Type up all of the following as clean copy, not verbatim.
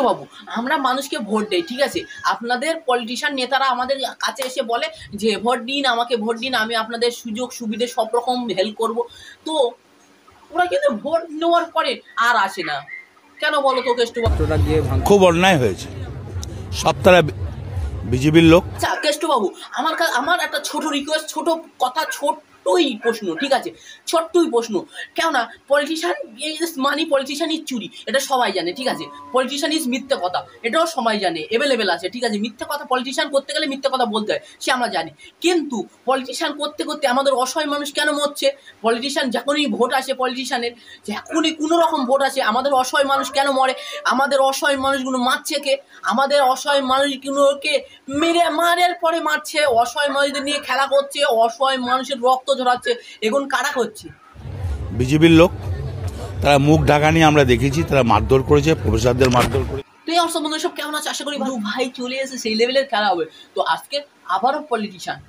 কেষ্টবাবু, আমরা মানুষকে ভোট দেই, ঠিক আছে? আপনাদের পলিটিশিয়ান নেতারা আমাদের কাছে এসে বলে যে ভোট দিন, আমাকে ভোট দিন, আমি আপনাদের সুযোগ সুবিধে সব রকম হেল্প করব। তো ওরা কিন্তু ভোট নেওয়ার পরে আর আসে না কেন বলো তো কেষ্টবাবু? খুব অন্যায় হয়েছে, সব তারা বিজেপির লোক। আচ্ছা কেষ্টবাবু, আমার একটা ছোট রিকোয়েস্ট, ছোট কথা, ছোট্টই প্রশ্ন, ঠিক আছে? ছোট্টই প্রশ্ন। কেননা পলিটিশিয়ান মানি পলিটিশিয়ান ইজ চুরি, এটা সবাই জানে, ঠিক আছে? পলিটিশিয়ান ইজ মিথ্যে কথা, এটাও সবাই জানে, অ্যাভেলেবেল আছে, ঠিক আছে? মিথ্যে কথা পলিটিশিয়ান করতে গেলে মিথ্যে কথা বলতে হয়, সে আমরা জানি। কিন্তু পলিটিশিয়ান করতে করতে আমাদের অসহায় মানুষ কেন মরছে? পলিটিশিয়ান যখনই ভোট আসে, পলিটিশিয়ানের যখনই কোনো রকম ভোট আসে, আমাদের অসহায় মানুষ কেন মরে? আমাদের অসহায় মানুষগুলো মারছে কে? আমাদের অসহায় মানুষগুলোকে মারার পরে মারছে, অসহায় মানুষদের নিয়ে খেলা করছে, অসহায় মানুষের রক্ত ঝরাচ্ছে, এখন কারা করছে? বিজেপির লোক। তারা মুখ ঢাকা নিয়ে আমরা দেখেছি, তারা মারধর করেছে, প্রফেসরদের মারধর করেছে। তুই আমার সব বন্ধু সব কেমন আছে? আশা করি ভালো। ভাই চলে এসে সেই লেভেলের খেলা হবে। তো আজকে আবারও পলিটিশিয়ান,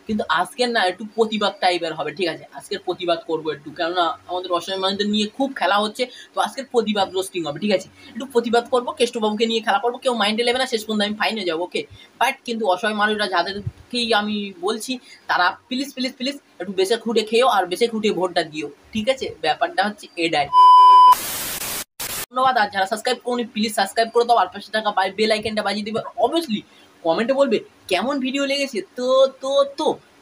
কিন্তু আজকের না একটু প্রতিবাদ টাইপের হবে, ঠিক আছে? আজকের প্রতিবাদ করবো একটু, কেননা আমাদের অসহায় মানুষদের নিয়ে খুব খেলা হচ্ছে। তো আজকের প্রতিবাদ রোস্টিং হবে, ঠিক আছে? একটু প্রতিবাদ করবো, কেষ্টবাবুকে নিয়ে খেলা করবো, কেউ মাইন্ডে নেবে না, শেষ পর্যন্ত আমি ফাইনে যাবো, ওকে? বাট কিন্তু অসহায় মানুষরা যাদেরকেই আমি বলছি, তারা প্লিজ প্লিজ প্লিজ একটু বেশি খুঁটে খেয়েও আর বেশি খুঁটে ভোটটা দিও, ঠিক আছে? ব্যাপারটা হচ্ছে এটাই। ধন্যবাদ। আর যারা সাবস্ক্রাইব করুন প্লিজ সাবস্ক্রাইব করে দাও, আর পাশে টাকা বেল আইকনটা বাজিয়ে দিবে। অবভিয়াসলি কমেন্টে বলবে কেমন ভিডিও লেগেছে। তো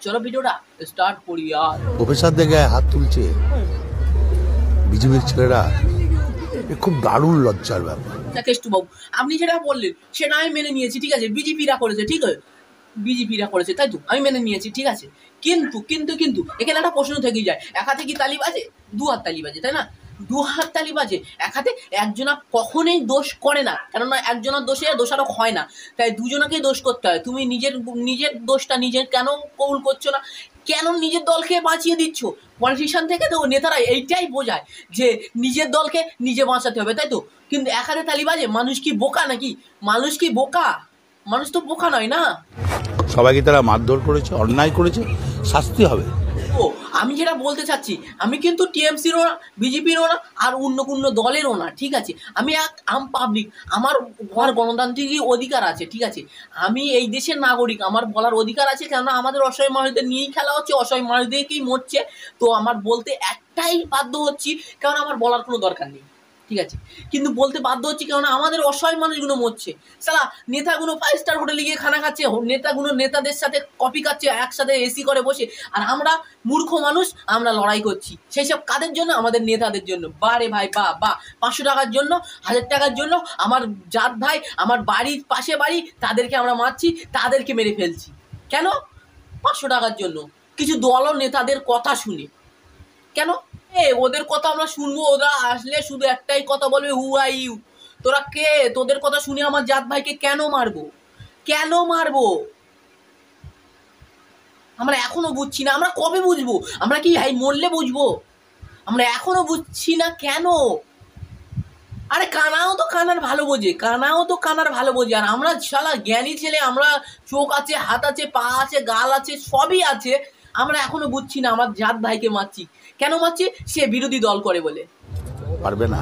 চলো ভিডিওটা স্টার্ট করি। আর প্রফেসরদের গায়ে হাত তুলছে বিজেপির ছেলেরা, খুব দারুণ লজ্জার ব্যাপার। কেষ্টবাবু, আপনি যেটা বললেন সেটা আমি মেনে নিয়েছি, ঠিক আছে? বিজেপিরা করেছে, ঠিক আছে? বিজেপিরা করেছে, তাই তো আমি মেনে নিয়েছি, ঠিক আছে? কিন্তু কিন্তু কিন্তু এখানে একটা প্রশ্ন থেকেই যায়, এক হাতে কি তালি বাজে? দু হাত তালি বাজে, তাই না? দু হাত তালি বাজে, এক হাতে একজনা কখনোই দোষ করে না, কেননা একজনের দোষে দোষারোপ হয় না, তাই দুজনাকেই দোষ করতে হয়। তুমি নিজের দোষটা নিজের কেন কবুল করছো না? কেন নিজের দলকে বাঁচিয়ে দিচ্ছ? পলিটিশিয়ান থেকে তো নেতারা এইটাই বোঝায় যে নিজের দলকে নিজে বাঁচাতে হবে, তাই তো? কিন্তু এক হাতে তালি বাজে, মানুষ কি বোকা নাকি? মানুষ কি বোকা? মানুষ তো বোকা নয় না। সবাইকে তারা মারধর করেছে, অন্যায় করেছে, শাস্তি হবে। ও আমি যেটা বলতে চাচ্ছি, আমি কিন্তু টিএমসিরও না, বিজেপিরও না, আর অন্য কোনো দলেরও না, ঠিক আছে? আমি এক আম পাবলিক, আমার গণতান্ত্রিক অধিকার আছে, ঠিক আছে? আমি এই দেশের নাগরিক, আমার বলার অধিকার আছে, কেননা আমাদের অসহায় মানুষদের নিয়েই খেলা হচ্ছে, অসহায় মানুষদেরকেই মরছে। তো আমার বলতে একটাই বাধ্য হচ্ছি, কারণ আমার বলার কোনো দরকার নেই, ঠিক আছে? কিন্তু বলতে বাধ্য হচ্ছি, কারণ আমাদের অসহায় মানুষগুলো মরছে। সালা নেতাগুলো 5 স্টার হোটেলে গিয়ে খানা খাচ্ছে, নেতাগুলো নেতাদের সাথে কফি খাচ্ছে, একসাথে এসি করে বসে, আর আমরা মূর্খ মানুষ আমরা লড়াই করছি। সেই সব কাদের জন্য? আমাদের নেতাদের জন্য। বারে ভাই বা 500 টাকার জন্য, 1000 টাকার জন্য আমার জাত ভাই, আমার বাড়ির পাশে বাড়ি, তাদেরকে আমরা মারছি, তাদেরকে মেরে ফেলছি। কেন? 500 টাকার জন্য। কিছু দল ও নেতাদের কথা শুনে। কেন? ওদের কথা আমরা শুনবো? ওরা আসলে শুধু একটাই কথা বলবে, হু আর ইউ, তোরা কে? তোদের কথা শুনে আমার জাত ভাইকে কেন মারবো? কেন মারবো? আমরা এখনো বুঝছি না। আমরা কবে বুঝবো? আমরা কি মরলে বুঝবো? আমরা এখনো বুঝছি না কেন? আরে কানাও তো কানার ভালো বোঝে, আর আমরা শালা জ্ঞানী ছেলে, আমরা চোখ আছে, হাত আছে, পা আছে, গাল আছে, সবই আছে, আমরা এখনো বুঝছি না আমার জাত ভাইকে মারছি। কেন মারছি? সে বিরোধী দল করে বলে। পারবে না।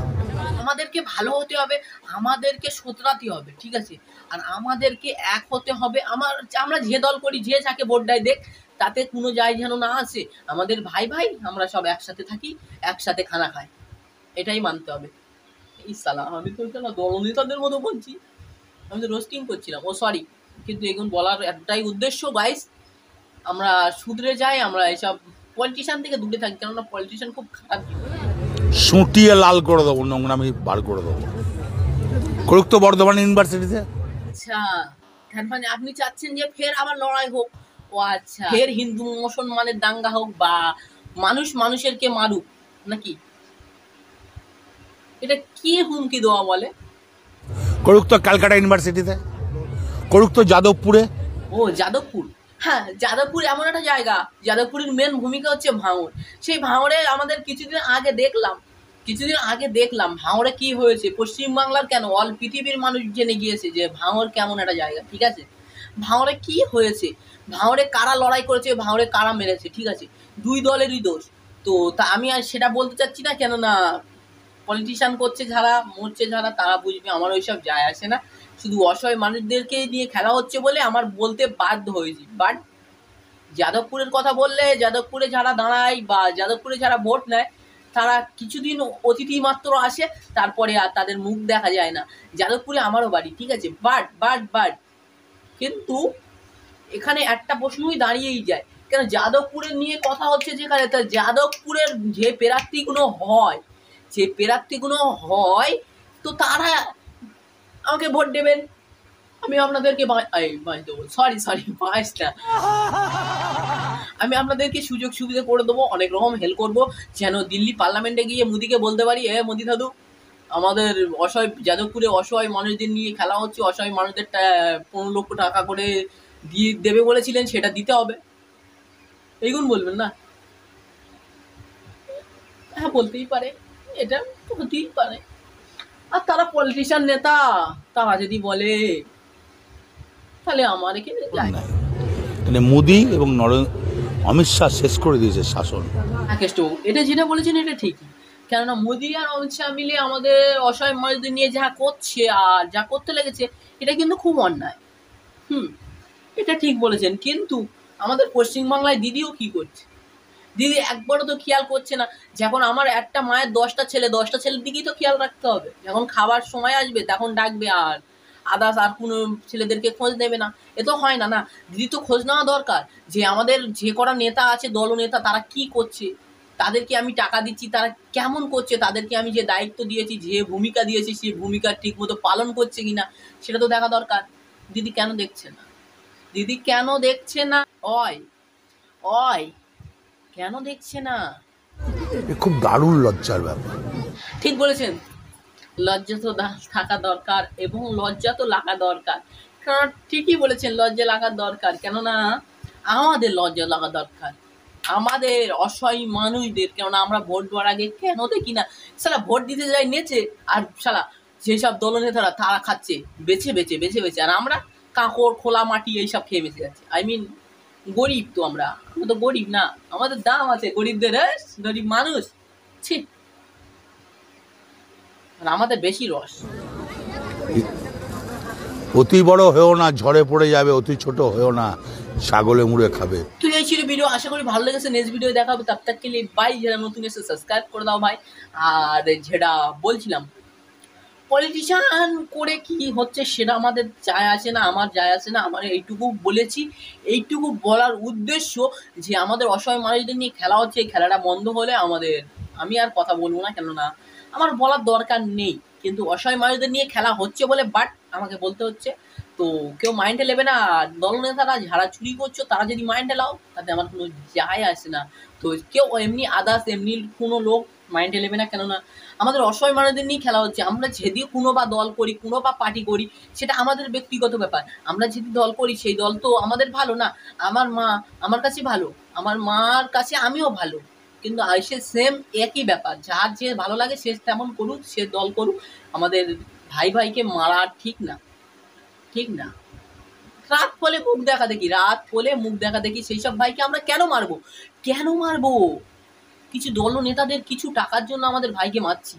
আমাদেরকে ভালো হতে হবে, আমাদেরকে শোধরাতে হবে, ঠিক আছে? আর আমাদেরকে এক হতে হবে। আমরা যে দল করি, যে যাকে ভোট দেয় দেখ, তাতে কোনো যায় যেন না আসে। আমাদের ভাই ভাই, আমরা সব একসাথে থাকি, একসাথে খানা খাই, এটাই মানতে হবে। এই সালা, আমি তো না দলনেতাদের মতো বলছি, আমি তো রোস্টিং করছিলাম, ও সরি। কিন্তু এখন বলার একটাই উদ্দেশ্য গাইস, আমরা শুধরে যাই, আমরা এইসব পলিটিশিয়ান থেকে দূরে থাকি, কেননা পলিটিশিয়ান খুব খারাপ জিনিস। সুটিয়ে লাল করে দেবো, নোংরামি বার করে দেবো। করুক তো বর্ধমান ইউনিভার্সিটিতে। আচ্ছা, তার মানে আপনি চাচ্ছেন যে ফের আবার লড়াই হোক? ও আচ্ছা, ফের হিন্দু মুসলমানের দাঙ্গা হোক, বা মানুষ মানুষেরকে মারুক নাকি? এটা কি হুমকি দেওয়া বলে? করুক তো ক্যালকাটা ইউনিভার্সিটিতে, করুক তো যাদবপুরে। ও যাদবপুর, হ্যাঁ যাদবপুর এমন একটা জায়গা, যাদবপুরের মেন ভূমিকা হচ্ছে ভাঙড়। সেই ভাঙড়ে আমাদের কিছুদিন আগে দেখলাম ভাঙড়ে কি হয়েছে। পশ্চিমবাংলার কেন, অল পৃথিবীর মানুষ জেনে গিয়েছে যে ভাঙড় কেমন একটা জায়গা, ঠিক আছে? ভাঙড়ে কি হয়েছে, ভাঙড়ে কারা লড়াই করেছে, ভাঙড়ে কারা মেরেছে, ঠিক আছে? দুই দলেরই দোষ। তো তা আমি আর সেটা বলতে চাচ্ছি না, কেননা পলিটিশিয়ান করছে যারা, মরছে যারা, তারা বুঝবে, আমার ওইসব যায় আসে না। শুধু অসহায় মানুষদেরকে নিয়ে খেলা হচ্ছে বলে আমার বলতে বাধ্য হয়েছি। বাট যাদবপুরের কথা বললে, যাদবপুরে যারা দাঁড়ায় বা যাদবপুরে যারা ভোট নেয় তারা কিছুদিন অতিথি মাত্র আসে, তারপরে আর তাদের মুখ দেখা যায় না। যাদবপুরে আমারও বাড়ি, ঠিক আছে, বাট কিন্তু এখানে একটা প্রশ্নই দাঁড়িয়েই যায়, কেন যাদবপুরের নিয়ে কথা হচ্ছে যেখানে, তা যাদবপুরের যে প্রার্থীগুলো হয় তো তারা আমাকে ভোট দেবেন, আমি আপনাদেরকে আমি আপনাদেরকে সুযোগ সুবিধা করে দেবো, অনেক রকম হেল্প করবো, যেন দিল্লি পার্লামেন্টে গিয়ে মোদিকে বলতে পারি, মোদি দাদু আমাদের যাদবপুরে অসহায় মানুষদের নিয়ে খেলা হচ্ছে, অসহায় মানুষদের 15 লক্ষ টাকা করে দিয়ে দেবে বলেছিলেন, সেটা দিতে হবে। এইগুলো বলবেন না? হ্যাঁ, বলতেই পারে, এটা হতেই পারে। আর তারা পলিটিশিয়ান নেতা, তারা যদি বলে তাহলে আমার এখানে যায় না। মানে মোদি এবং অমিত শাহ শেষ করে দিয়েছে শাসন। এটা যেটা বলেছেন এটা ঠিকই, কেননা মোদি আর অমিত শাহ মিলে আমাদের অসহায় মানুষদের নিয়ে যা করছে আর যা করতে লেগেছে, এটা কিন্তু খুব অন্যায়। এটা ঠিক বলেছেন, কিন্তু আমাদের পশ্চিমবাংলায় দিদিও কি করছে? দিদি একবারও তো খেয়াল করছে না। যখন আমার একটা মায়ের 10টা ছেলের দিকেই তো খেয়াল রাখতে হবে। যখন খাবার সময় আসবে তখন ডাকবে, আর আদার্স আর কোনো ছেলেদেরকে খোঁজ নেবে না। এ তো হয় না। না, দিদি তো খোঁজ নেওয়া দরকার যে আমাদের যে কটা নেতা আছে, দলনেতা, তারা কি করছে, তাদেরকে আমি টাকা দিচ্ছি, তারা কেমন করছে, তাদেরকে আমি যে দায়িত্ব দিয়েছি, যে ভূমিকা দিয়েছি, সেই ভূমিকা ঠিক মতো পালন করছে কিনা সেটা তো দেখা দরকার। দিদি কেন দেখছে না? কেন দেখছে না? খুব দারুণ লজ্জার ব্যাপার। ঠিক বলেছেন, লজ্জা তো থাকা দরকার এবং লজ্জা তো লাগা দরকার। কারণ ঠিকই বলেছেন, লজ্জা লাগা দরকার। কেননা আমাদের লজ্জা লাগা দরকার, আমাদের অসহায় মানুষদের। কেননা আমরা ভোট দেওয়ার আগে কেন দেখি না শালা ভোট দিতে যাই নেচে, আর শালা যেসব দলনেতারা তারা খাচ্ছে বেছে বেছে, আর আমরা কাঁকড়, খোলা মাটি এইসব খেয়ে বেঁচে যাচ্ছি। গরিব তো, আমরা তো গরিব না, আমাদের দাম আছে গরিবদের। গরিব মানুষ, ছি, আমাদের বেশি রস। অতি বড় হয়েও না, ঝড়ে পড়ে যাবে, অতি ছোট হয়েও না, ছাগলে মুড়ে খাবে। তো এই ছিল ভিডিও, আশা করি ভালো লেগেছে। নেক্সট ভিডিও দেখাবো, তব তক কে লিয়ে বাই। যারা নতুন এসে সাবস্ক্রাইব করে দাও ভাই। আর যেটা বলছিলাম, পলিটিশিয়ান করে কি হচ্ছে সেটা আমাদের যায় আসে না, আমার যায় আসে না। আমার এইটুকু বলেছি, এইটুকু বলার উদ্দেশ্য যে আমাদের অসহায় মানুষদের নিয়ে খেলা হচ্ছে, এই খেলাটা বন্ধ হলে আমি আর কথা বলবো না, কেননা আমার বলার দরকার নেই। কিন্তু অসহায় মানুষদের নিয়ে খেলা হচ্ছে বলে বাট আমাকে বলতে হচ্ছে। তো কেউ মাইন্ডে নেবে না। দলনেতারা যারা চুরি করছো তারা যদি মাইন্ডে লাও, তাতে আমার কোনো যায় আসে না। তো কেউ এমনি আদার্স এমনি কোনো লোক মাইন্ডে নেবে না, কেননা আমাদের অসহায় মানুষদের নিয়ে খেলা হচ্ছে। আমরা যদি কোনো বা দল করি, কোনো বা পার্টি করি, সেটা আমাদের ব্যক্তিগত ব্যাপার। আমরা যদি দল করি, সেই দল তো আমাদের ভালো না। আমার মা আমার কাছে ভালো, আমার মার কাছে আমিও ভালো, কিন্তু সে সেম একই ব্যাপার। যার যে ভালো লাগে সে তেমন করুক, সে দল করুক। আমাদের ভাইকে মারা ঠিক না। রাত হলে মুখ দেখা দেখি সেই সব ভাইকে আমরা কেন মারবো? কিছু দল নেতাদের কিছু টাকার জন্য আমাদের ভাইকে মারছি।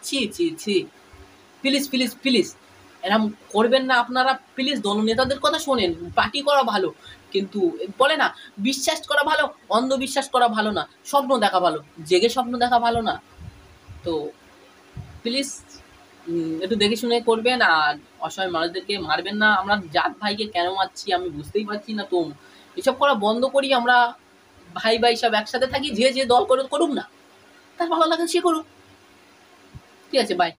ছি, প্লিজ এরকম করবেন না আপনারা। প্লিজ দল নেতাদের কথা শোনেন। পার্টি করা ভালো, কিন্তু বলে না বিশ্বাস করা ভালো, অন্ধবিশ্বাস করা ভালো না, স্বপ্ন দেখা ভালো, জেগে স্বপ্ন দেখা ভালো না। তো প্লিজ একটু দেখে শুনে করবেন, আর অসহায় মানুষদেরকে মারবেন না। আমরা জাত ভাইকে কেন মারছি আমি বুঝতেই পারছি না। তো এসব করা বন্ধ করি, আমরা ভাই সব একসাথে থাকি। যে দল করুক না, তার ভালো লাগে সে করুক। ঠিক আছে, বাই।